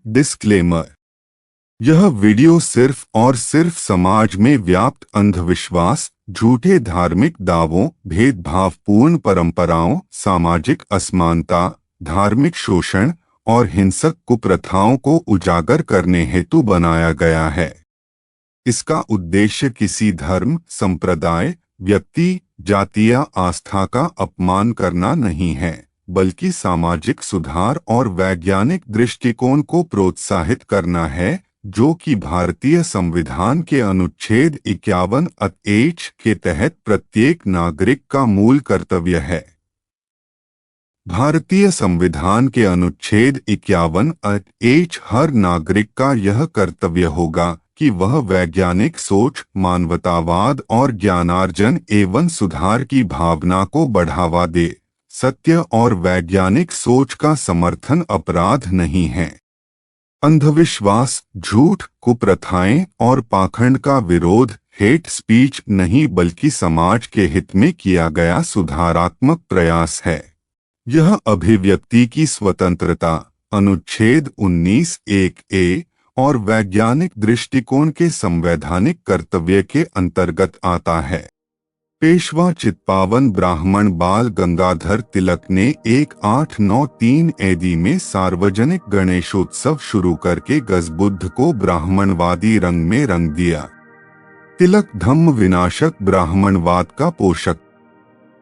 Disclaimer. यह video सिर्फ और सिर्फ समाज में व्याप्त अंधविश्वास, झूठे धार्मिक दावों, भेदभावपूर्ण परंपराओं, सामाजिक असमानता, धार्मिक शोषण और हिंसक कुप्रथाओं को उजागर करने हेतु बनाया गया है। इसका उद्देश्य किसी धर्म, संप्रदाय, व्यक्ति, जाति या आस्था का अपमान करना नहीं है, बल्कि सामाजिक सुधार और वैज्ञानिक दृष्टिकोण को प्रोत्साहित करना है, जो कि भारतीय संविधान के अनुच्छेद 51(h) के तहत प्रत्येक नागरिक का मूल कर्तव्य है। भारतीय संविधान के अनुच्छेद 51(h) हर नागरिक का यह कर्तव्य होगा कि वह वैज्ञानिक सोच, मानवतावाद और ज्ञानार्जन एवं सुधार की भावना को बढ़ावा दे। सत्य और वैज्ञानिक सोच का समर्थन अपराध नहीं है। अंधविश्वास, झूठ, कुप्रथाएं और पाखंड का विरोध हेट स्पीच नहीं, बल्कि समाज के हित में किया गया सुधारात्मक प्रयास है। यह अभिव्यक्ति की स्वतंत्रता, अनुच्छेद 19(1)(a) और वैज्ञानिक दृष्टिकोण के संवैधानिक कर्तव्य के अंतर्गत आता है। पेशवा चित्पावन ब्राह्मण बाल गंगाधर तिलक ने 1893 AD में सार्वजनिक गणेशोत्सव शुरू करके गजबुद्ध को ब्राह्मणवादी रंग में रंग दिया। तिलक धम्म विनाशक ब्राह्मणवाद का पोषक।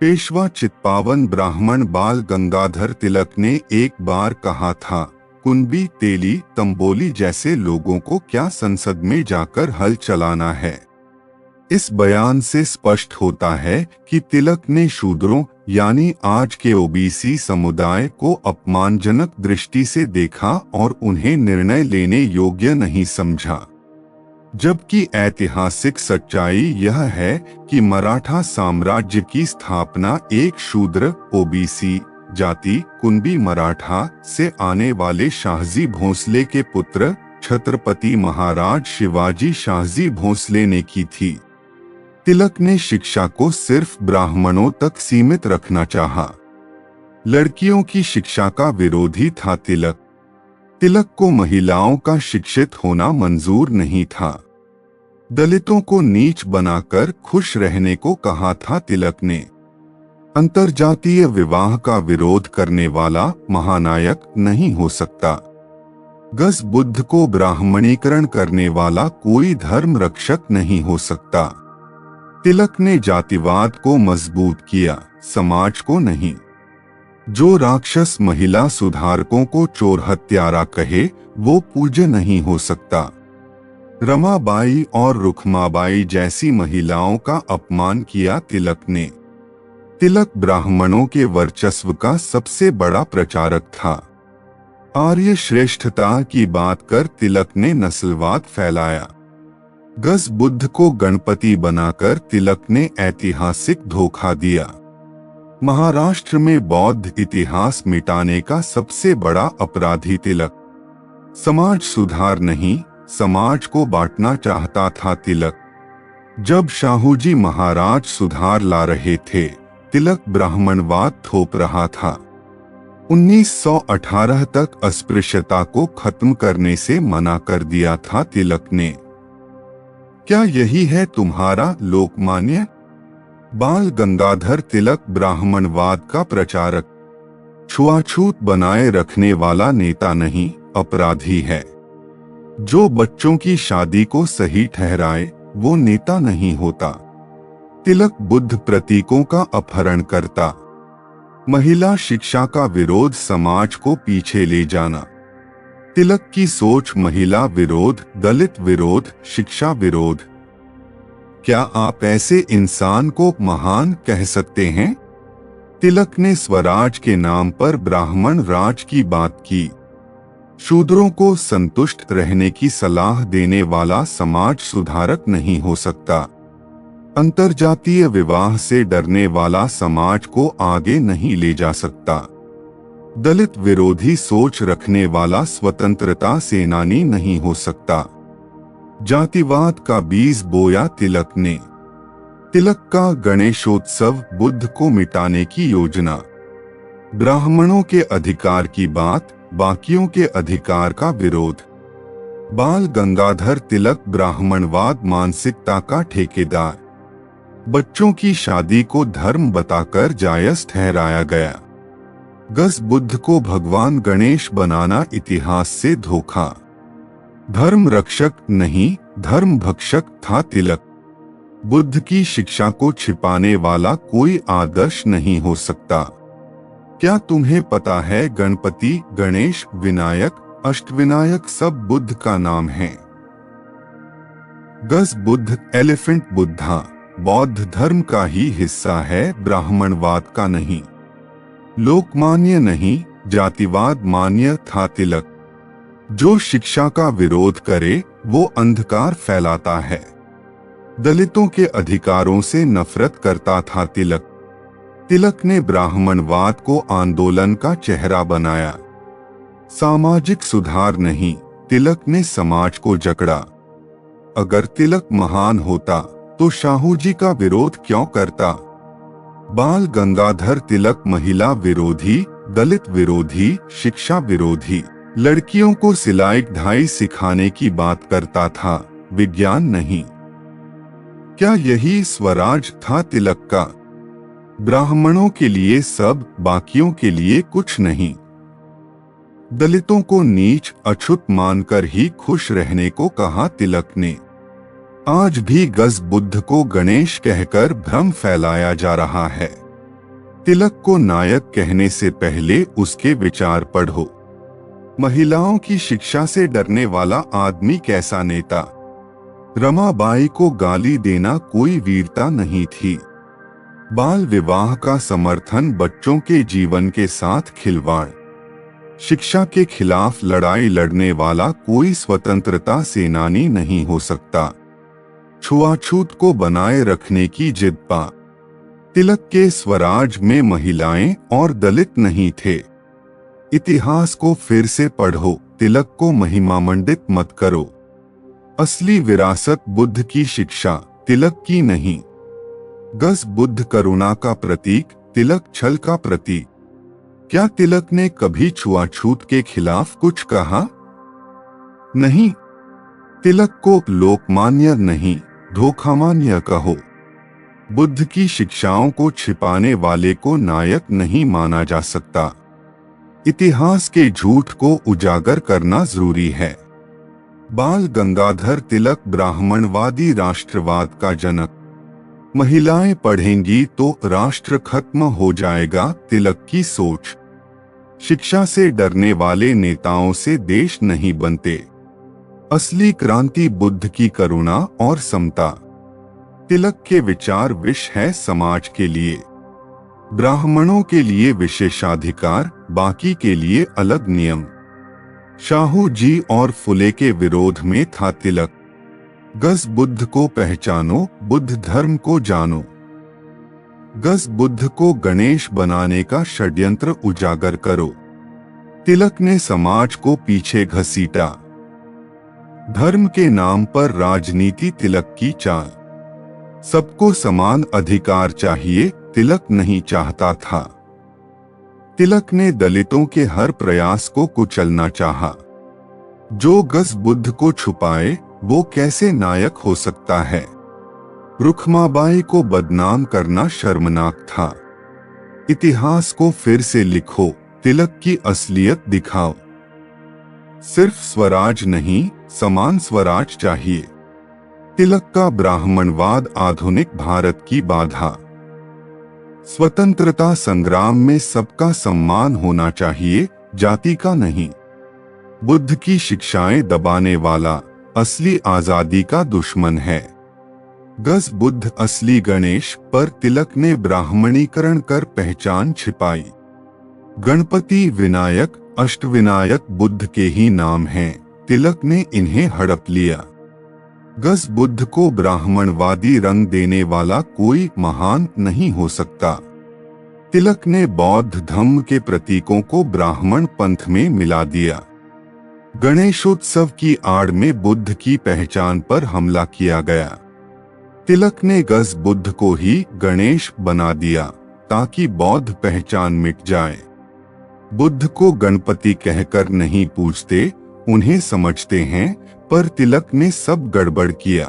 पेशवा चित्पावन ब्राह्मण बाल गंगाधर तिलक ने एक बार कहा था, कुंबी, तेली, तंबोली जैसे लोगों को क्या संसद में जाकर हल चलाना है। इस बयान से स्पष्ट होता है कि तिलक ने शूद्रों यानी आज के ओबीसी समुदाय को अपमानजनक दृष्टि से देखा और उन्हें निर्णय लेने योग्य नहीं समझा। जबकि ऐतिहासिक सच्चाई यह है कि मराठा साम्राज्य की स्थापना एक शूद्र ओबीसी जाति कुंबी मराठा से आने वाले शाहजी भोंसले के पुत्र छत्रपति महाराज शिवाजी शाहजी भोंसले ने की थी। तिलक ने शिक्षा को सिर्फ ब्राह्मणों तक सीमित रखना चाहा। लड़कियों की शिक्षा का विरोधी था तिलक। तिलक को महिलाओं का शिक्षित होना मंजूर नहीं था। दलितों को नीच बनाकर खुश रहने को कहा था तिलक ने। अंतरजातीय विवाह का विरोध करने वाला महानायक नहीं हो सकता। गजबुद्ध को ब्राह्मणीकरण करने वाला कोई धर्म रक्षक नहीं हो सकता। तिलक ने जातिवाद को मजबूत किया, समाज को नहीं। जो राक्षस महिला सुधारकों को चोर हत्यारा कहे, वो पूज्य नहीं हो सकता। रमाबाई और रुखमाबाई जैसी महिलाओं का अपमान किया तिलक ने। तिलक ब्राह्मणों के वर्चस्व का सबसे बड़ा प्रचारक था। आर्य श्रेष्ठता की बात कर तिलक ने नस्लवाद फैलाया। गजबुद्ध को गणपति बनाकर तिलक ने ऐतिहासिक धोखा दिया। महाराष्ट्र में बौद्ध इतिहास मिटाने का सबसे बड़ा अपराधी तिलक। समाज सुधार नहीं, समाज को बांटना चाहता था तिलक। जब शाहूजी महाराज सुधार ला रहे थे, तिलक ब्राह्मणवाद थोप रहा था। 1918 तक अस्पृश्यता को खत्म करने से मना कर दिया था तिलक ने। क्या यही है तुम्हारा लोकमान्य? बाल गंगाधर तिलक ब्राह्मणवाद का प्रचारक, छुआछूत बनाए रखने वाला नेता नहीं, अपराधी है। जो बच्चों की शादी को सही ठहराए, वो नेता नहीं होता। तिलक बुद्ध प्रतीकों का अपहरण करता। महिला शिक्षा का विरोध, समाज को पीछे ले जाना। तिलक की सोच महिला विरोध, दलित विरोध, शिक्षा विरोध। क्या आप ऐसे इंसान को महान कह सकते हैं? तिलक ने स्वराज के नाम पर ब्राह्मण राज की बात की। शूद्रों को संतुष्ट रहने की सलाह देने वाला समाज सुधारक नहीं हो सकता। अंतरजातीय विवाह से डरने वाला समाज को आगे नहीं ले जा सकता। दलित विरोधी सोच रखने वाला स्वतंत्रता सेनानी नहीं हो सकता। जातिवाद का बीज बोया तिलक ने। तिलक का गणेशोत्सव, बुद्ध को मिटाने की योजना। ब्राह्मणों के अधिकार की बात, बाकियों के अधिकार का विरोध। बाल गंगाधर तिलक ब्राह्मणवाद मानसिकता का ठेकेदार। बच्चों की शादी को धर्म बताकर जायज ठहराया गया। गज बुद्ध को भगवान गणेश बनाना इतिहास से धोखा। धर्म रक्षक नहीं, धर्म भक्षक था तिलक। बुद्ध की शिक्षा को छिपाने वाला कोई आदर्श नहीं हो सकता। क्या तुम्हें पता है गणपति, गणेश, विनायक, अष्टविनायक सब बुद्ध का नाम है। गज बुद्ध, एलिफेंट बुद्धा, बौद्ध धर्म का ही हिस्सा है, ब्राह्मणवाद का नहीं। लोकमान्य नहीं, जातिवाद मान्य था तिलक। जो शिक्षा का विरोध करे वो अंधकार फैलाता है। दलितों के अधिकारों से नफरत करता था तिलक। तिलक ने ब्राह्मणवाद को आंदोलन का चेहरा बनाया। सामाजिक सुधार नहीं, तिलक ने समाज को जकड़ा। अगर तिलक महान होता तो शाहू जी का विरोध क्यों करता। बाल गंगाधर तिलक महिला विरोधी, दलित विरोधी, शिक्षा विरोधी, लड़कियों को सिलाई कढ़ाई सिखाने की बात करता था, विज्ञान नहीं। क्या यही स्वराज था तिलक का। ब्राह्मणों के लिए सब, बाकियों के लिए कुछ नहीं। दलितों को नीच अछूत मानकर ही खुश रहने को कहा तिलक ने। आज भी गज बुद्ध को गणेश कहकर भ्रम फैलाया जा रहा है। तिलक को नायक कहने से पहले उसके विचार पढ़ो। महिलाओं की शिक्षा से डरने वाला आदमी कैसा नेता। रमाबाई को गाली देना कोई वीरता नहीं थी। बाल विवाह का समर्थन बच्चों के जीवन के साथ खिलवाड़। शिक्षा के खिलाफ लड़ाई लड़ने वाला कोई स्वतंत्रता सेनानी नहीं हो सकता। छुआछूत को बनाए रखने की जिद पा। तिलक के स्वराज में महिलाएं और दलित नहीं थे। इतिहास को फिर से पढ़ो, तिलक को महिमामंडित मत करो। असली विरासत बुद्ध की शिक्षा, तिलक की नहीं। गज बुद्ध करुणा का प्रतीक, तिलक छल का प्रतीक। क्या तिलक ने कभी छुआछूत के खिलाफ कुछ कहा? नहीं। तिलक को लोकमान्य नहीं, धोखामान्य कहो। बुद्ध की शिक्षाओं को छिपाने वाले को नायक नहीं माना जा सकता। इतिहास के झूठ को उजागर करना जरूरी है। बाल गंगाधर तिलक ब्राह्मणवादी राष्ट्रवाद का जनक। महिलाएं पढ़ेंगी तो राष्ट्र खत्म हो जाएगा, तिलक की सोच। शिक्षा से डरने वाले नेताओं से देश नहीं बनते। असली क्रांति बुद्ध की करुणा और समता। तिलक के विचार विष है समाज के लिए। ब्राह्मणों के लिए विशेषाधिकार, बाकी के लिए अलग नियम। शाहू जी और फुले के विरोध में था तिलक। गज बुद्ध को पहचानो, बुद्ध धर्म को जानो। गज बुद्ध को गणेश बनाने का षड्यंत्र उजागर करो। तिलक ने समाज को पीछे घसीटा। धर्म के नाम पर राजनीति तिलक की चाल। सबको समान अधिकार चाहिए, तिलक नहीं चाहता था। तिलक ने दलितों के हर प्रयास को कुचलना चाहा। जो गज बुद्ध को छुपाए वो कैसे नायक हो सकता है। रुखमाबाई को बदनाम करना शर्मनाक था। इतिहास को फिर से लिखो, तिलक की असलियत दिखाओ। सिर्फ स्वराज नहीं, समान स्वराज चाहिए। तिलक का ब्राह्मणवाद आधुनिक भारत की बाधा। स्वतंत्रता संग्राम में सबका सम्मान होना चाहिए, जाति का नहीं। बुद्ध की शिक्षाएं दबाने वाला असली आजादी का दुश्मन है। गज बुद्ध असली गणेश, पर तिलक ने ब्राह्मणीकरण कर पहचान छिपाई। गणपति, विनायक, अष्टविनायक बुद्ध के ही नाम हैं, तिलक ने इन्हें हड़प लिया। गज बुद्ध को ब्राह्मणवादी रंग देने वाला कोई महान नहीं हो सकता। तिलक ने बौद्ध धर्म के प्रतीकों को ब्राह्मण पंथ में मिला दिया। गणेशोत्सव की आड़ में बुद्ध की पहचान पर हमला किया गया। तिलक ने गज बुद्ध को ही गणेश बना दिया ताकि बौद्ध पहचान मिट जाए। बुद्ध को गणपति कहकर नहीं पूजते, उन्हें समझते हैं, पर तिलक ने सब गड़बड़ किया।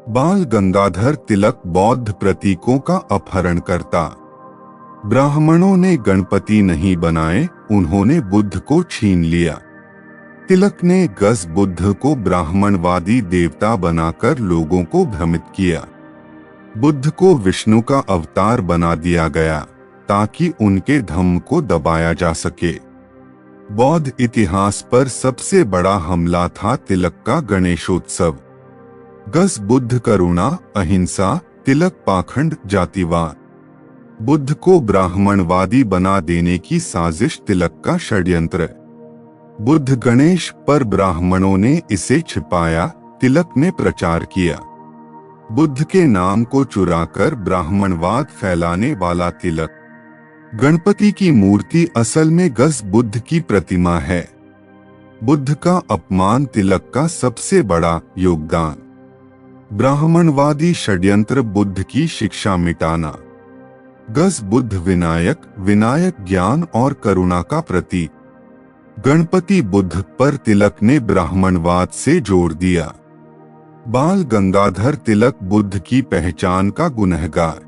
बाल गंगाधर तिलक बौद्ध प्रतीकों का अपहरण करता। ब्राह्मणों ने गणपति नहीं बनाए, उन्होंने बुद्ध को छीन लिया। तिलक ने गज बुद्ध को ब्राह्मणवादी देवता बनाकर लोगों को भ्रमित किया। बुद्ध को विष्णु का अवतार बना दिया गया ताकि उनके धम्म को दबाया जा सके। बौद्ध इतिहास पर सबसे बड़ा हमला था तिलक का गणेशोत्सव। गज बुद्ध करुणा, अहिंसा, तिलक पाखंड, जातिवाद। बुद्ध को ब्राह्मणवादी बना देने की साजिश तिलक का षड्यंत्र। बुद्ध गणेश पर ब्राह्मणों ने इसे छिपाया, तिलक ने प्रचार किया। बुद्ध के नाम को चुराकर ब्राह्मणवाद फैलाने वाला तिलक। गणपति की मूर्ति असल में गज बुद्ध की प्रतिमा है। बुद्ध का अपमान तिलक का सबसे बड़ा योगदान। ब्राह्मणवादी षड्यंत्र बुद्ध की शिक्षा मिटाना। गज बुद्ध विनायक, विनायक ज्ञान और करुणा का प्रतीक। गणपति बुद्ध पर तिलक ने ब्राह्मणवाद से जोड़ दिया। बाल गंगाधर तिलक बुद्ध की पहचान का गुनहगार।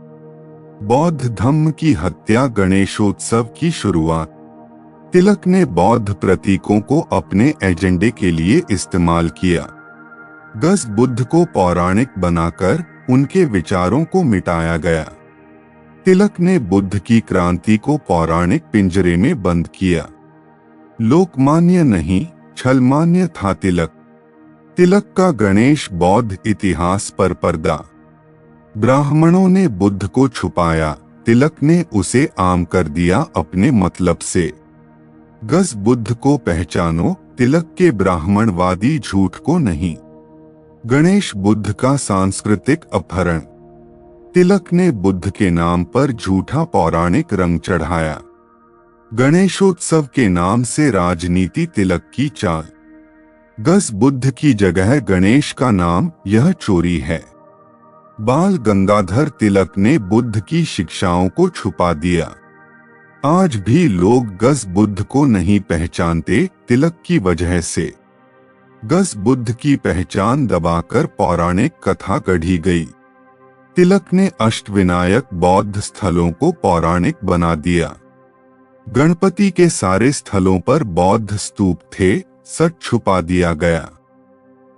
बौद्ध धम्म की हत्या, गणेशोत्सव की शुरुआत। तिलक ने बौद्ध प्रतीकों को अपने एजेंडे के लिए इस्तेमाल किया। गज बुद्ध को पौराणिक बनाकर उनके विचारों को मिटाया गया। तिलक ने बुद्ध की क्रांति को पौराणिक पिंजरे में बंद किया। लोकमान्य नहीं, छलमान्य था तिलक। तिलक का गणेश बौद्ध इतिहास पर पर्दा। ब्राह्मणों ने बुद्ध को छुपाया, तिलक ने उसे आम कर दिया अपने मतलब से। गज बुद्ध को पहचानो, तिलक के ब्राह्मणवादी झूठ को नहीं। गणेश बुद्ध का सांस्कृतिक अपहरण। तिलक ने बुद्ध के नाम पर झूठा पौराणिक रंग चढ़ाया। गणेशोत्सव के नाम से राजनीति तिलक की चाल। गज बुद्ध की जगह गणेश का नाम, यह चोरी है। बाल गंगाधर तिलक ने बुद्ध की शिक्षाओं को छुपा दिया। आज भी लोग गज बुद्ध को नहीं पहचानते, तिलक की वजह से। गज बुद्ध की पहचान दबाकर पौराणिक कथा गढ़ी गई। तिलक ने अष्टविनायक बौद्ध स्थलों को पौराणिक बना दिया। गणपति के सारे स्थलों पर बौद्ध स्तूप थे, सच छुपा दिया गया।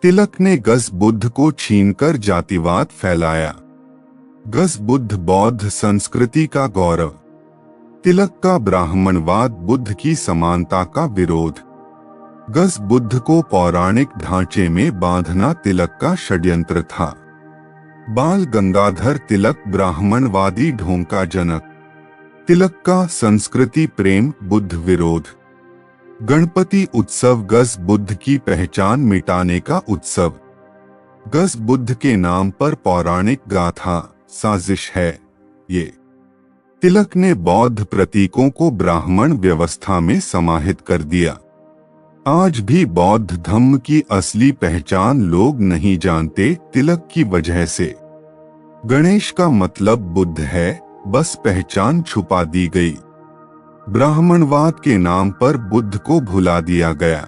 तिलक ने गज बुद्ध को छीनकर जातिवाद फैलाया। गज बुद्ध बौद्ध संस्कृति का गौरव। तिलक का ब्राह्मणवाद बुद्ध की समानता का विरोध। गज बुद्ध को पौराणिक ढांचे में बांधना तिलक का षड्यंत्र था। बाल गंगाधर तिलक ब्राह्मणवादी ढोंग का जनक। तिलक का संस्कृति प्रेम, बुद्ध विरोध। गणपति उत्सव गज बुद्ध की पहचान मिटाने का उत्सव। गज बुद्ध के नाम पर पौराणिक गाथा, साजिश है ये। तिलक ने बौद्ध प्रतीकों को ब्राह्मण व्यवस्था में समाहित कर दिया। आज भी बौद्ध धम्म की असली पहचान लोग नहीं जानते, तिलक की वजह से। गणेश का मतलब बुद्ध है, बस पहचान छुपा दी गई। ब्राह्मणवाद के नाम पर बुद्ध को भुला दिया गया।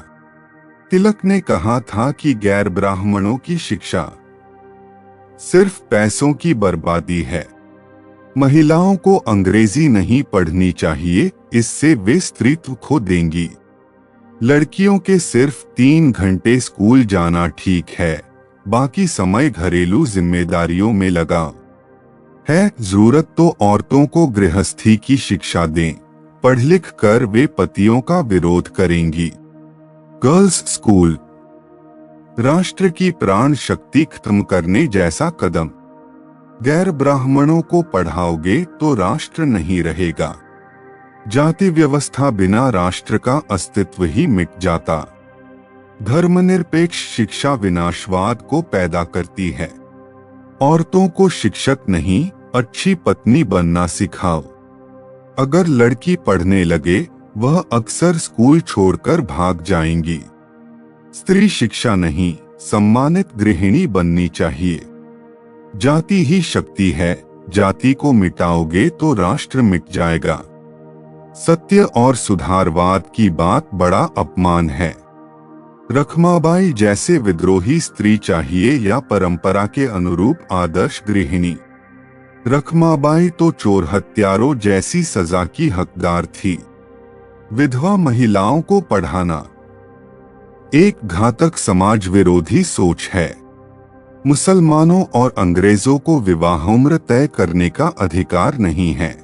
तिलक ने कहा था कि गैर ब्राह्मणों की शिक्षा सिर्फ पैसों की बर्बादी है। महिलाओं को अंग्रेजी नहीं पढ़नी चाहिए, इससे वे स्त्रीत्व खो देंगी। लड़कियों के सिर्फ 3 घंटे स्कूल जाना ठीक है, बाकी समय घरेलू जिम्मेदारियों में लगा है। जरूरत तो औरतों को गृहस्थी की शिक्षा दें, पढ़ लिख कर वे पतियों का विरोध करेंगी। गर्ल्स स्कूल राष्ट्र की प्राण शक्ति खत्म करने जैसा कदम। गैर ब्राह्मणों को पढ़ाओगे तो राष्ट्र नहीं रहेगा। जाति व्यवस्था बिना राष्ट्र का अस्तित्व ही मिट जाता। धर्मनिरपेक्ष शिक्षा विनाशवाद को पैदा करती है। औरतों को शिक्षक नहीं, अच्छी पत्नी बनना सिखाओ। अगर लड़की पढ़ने लगे, वह अक्सर स्कूल छोड़कर भाग जाएंगी। स्त्री शिक्षा नहीं, सम्मानित गृहिणी बननी चाहिए। जाति ही शक्ति है, जाति को मिटाओगे तो राष्ट्र मिट जाएगा। सत्य और सुधारवाद की बात बड़ा अपमान है। रखमाबाई जैसे विद्रोही स्त्री चाहिए या परंपरा के अनुरूप आदर्श गृहिणी? रखमाबाई तो चोर हत्यारों जैसी सजा की हकदार थी। विधवा महिलाओं को पढ़ाना एक घातक समाज विरोधी सोच है। मुसलमानों और अंग्रेजों को विवाहोम्र तय करने का अधिकार नहीं है।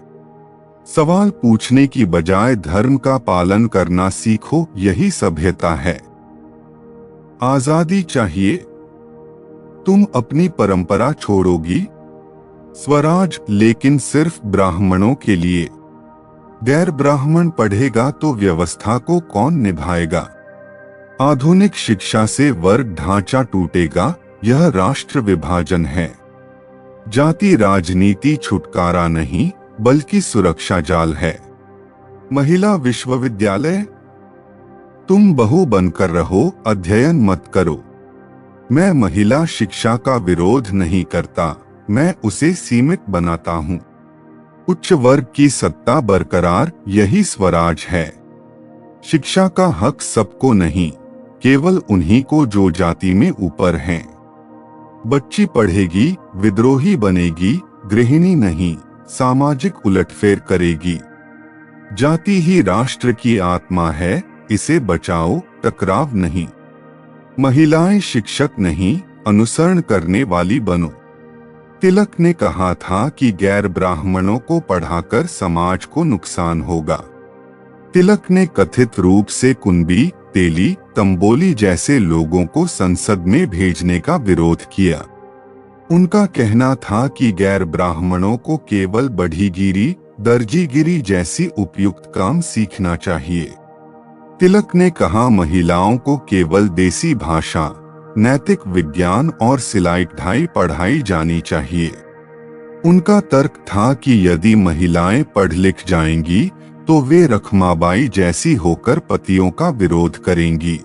सवाल पूछने की बजाय धर्म का पालन करना सीखो, यही सभ्यता है। आजादी चाहिए? तुम अपनी परंपरा छोड़ोगी? स्वराज, लेकिन सिर्फ ब्राह्मणों के लिए। गैर ब्राह्मण पढ़ेगा तो व्यवस्था को कौन निभाएगा? आधुनिक शिक्षा से वर्ग ढांचा टूटेगा, यह राष्ट्र विभाजन है। जाति राजनीति छुटकारा नहीं बल्कि सुरक्षा जाल है। महिला विश्वविद्यालय? तुम बहू बनकर रहो, अध्ययन मत करो। मैं महिला शिक्षा का विरोध नहीं करता, मैं उसे सीमित बनाता हूँ। उच्च वर्ग की सत्ता बरकरार, यही स्वराज है। शिक्षा का हक सबको नहीं, केवल उन्हीं को जो जाति में ऊपर हैं। बच्ची पढ़ेगी, विद्रोही बनेगी, गृहिणी नहीं, सामाजिक उलटफेर करेगी। जाति ही राष्ट्र की आत्मा है, इसे बचाओ, टकराव नहीं। महिलाएं शिक्षक नहीं, अनुसरण करने वाली बनो। तिलक ने कहा था कि गैर ब्राह्मणों को पढ़ाकर समाज को नुकसान होगा। तिलक ने कथित रूप से कुंबी, तेली, तंबोली जैसे लोगों को संसद में भेजने का विरोध किया। उनका कहना था कि गैर ब्राह्मणों को केवल बढ़ीगिरी, दर्जीगिरी जैसी उपयुक्त काम सीखना चाहिए। तिलक ने कहा महिलाओं को केवल देसी भाषा, नैतिक विज्ञान और सिलाई कढ़ाई पढ़ाई जानी चाहिए। उनका तर्क था कि यदि महिलाएं पढ़ लिख जाएंगी तो वे रखमाबाई जैसी होकर पतियों का विरोध करेंगी।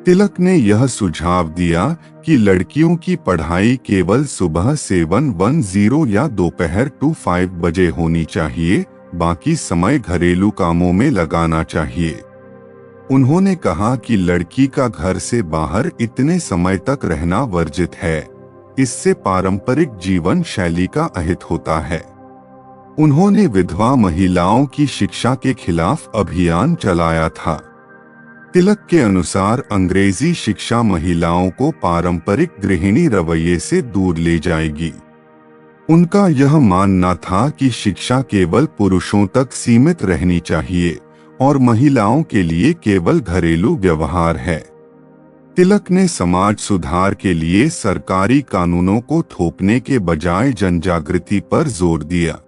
तिलक ने यह सुझाव दिया कि लड़कियों की पढ़ाई केवल सुबह 710 या दोपहर 25 बजे होनी चाहिए, बाकी समय घरेलू कामों में लगाना चाहिए। उन्होंने कहा कि लड़की का घर से बाहर इतने समय तक रहना वर्जित है, इससे पारंपरिक जीवन शैली का अहित होता है। उन्होंने विधवा महिलाओं की शिक्षा के खिलाफ अभियान चलाया था। तिलक के अनुसार अंग्रेजी शिक्षा महिलाओं को पारंपरिक गृहिणी रवैये से दूर ले जाएगी। उनका यह मानना था कि शिक्षा केवल पुरुषों तक सीमित रहनी चाहिए और महिलाओं के लिए केवल घरेलू व्यवहार है। तिलक ने समाज सुधार के लिए सरकारी कानूनों को थोपने के बजाय जनजागृति पर जोर दिया।